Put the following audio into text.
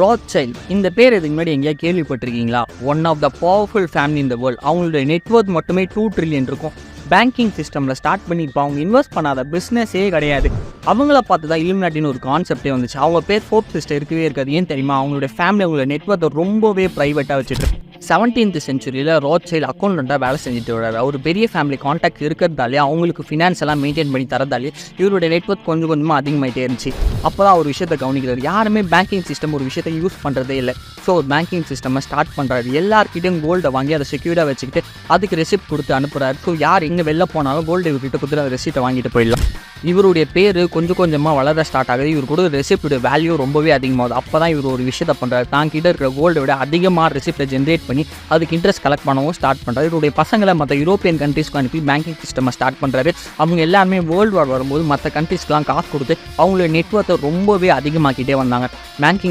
Rothschild இந்த பேர் இதுக்கு முன்னாடி எங்கேயா கேள்விப்பட்டிருக்கீங்களா? One of the powerful family in the world. அவங்களுடைய நெட்வொர்க் மட்டுமே 2 ட்ரில்லியன் இருக்கும். பேங்கிங் சிஸ்டமில் ஸ்டார்ட் பண்ணியிருப்போம். அவங்க இன்வெஸ்ட் பண்ணாத பிஸ்னஸே கிடையாது. அவங்கள பார்த்து தான் இல்லுமினாட்டின்னு ஒரு கான்செப்டே வந்துச்சு. அவங்க பேர் ஃபோர்ப்ஸ் லிஸ்ட்டில் இருக்கவே இருக்காது. ஏன் தெரியுமா? அவங்களுடைய ஃபேமிலி அவங்களோட நெட்வொர்க்கை ரொம்பவே ப்ரைவேட்டாக வச்சுட்டு 17th செஞ்சுரியில் ராத்சைல்ட் அக்கௌண்டண்ட்டாக வேலை செஞ்சுட்டு வர்றாரு. அவர் பெரிய ஃபேமிலி கான்டாக்ட் இருக்கிறதாலே அவங்களுக்கு ஃபினான்ஸ் எல்லாம் மெயின்டைன் பண்ணி தரதாலே இவருடைய நெட்வொர்க் கொஞ்சம் கொஞ்சமாக அதிகமாகிட்டே இருந்துச்சு. அப்போ தான் ஒரு விஷயத்தை கவனிக்கிறார். யாருமே பேங்கிங் சிஸ்டம் ஒரு விஷயத்தை யூஸ் பண்ணுறதே இல்லை. ஸோ பேங்கிங் சிஸ்டமை ஸ்டார்ட் பண்ணுறாரு. எல்லார்கிட்டையும் கோல்டை வாங்கி அதை செக்யூர்டாக வச்சுக்கிட்டு அதுக்கு ரெசிப்ட் கொடுத்து அனுப்புகிறாரு. ஸோ யார் எங்கே வெளில போனாலும் கோல்டு இவர்கிட்ட கொடுத்துட்டு அந்த ரெசிப்ட்டை வாங்கிட்டு போயிடலாம். இவருடைய பேர் கொஞ்சம் கொஞ்சமாக வளர ஸ்டார்ட் ஆகுது. இவர் கூட ரெசிப்டோட வேல்யூ ரொம்பவே அதிகமாகுது. அப்போ தான் இவர் ஒரு விஷயத்தை பண்ணுறாரு. தான் கிட்ட இருக்கிற கோல்டை விட அதிகமாக ரெசிப்டை ஜென்ரேட் பண்ணி அதுக்கு இன்ட்ரெஸ்ட் கலெக்ட் பண்ணவும் ஸ்டார்ட் பண்ணுறாரு. இவருடைய பசங்களை மற்ற யூரோப்பியன் கண்ட்ரீஸ்க்கு அனுப்பி பேங்கிங் சிஸ்டமை ஸ்டார்ட் பண்ணுறாரு. அவங்க எல்லாருமே வேர்ல்டு வார் வரும்போது மற்ற கண்ட்ரீஸ்க்கெலாம் காசு கொடுத்து அவங்களுடைய நெட்வொர்க்கை ரொம்பவே அதிகமாக்கிட்டே வந்தாங்க. பேங்கிங்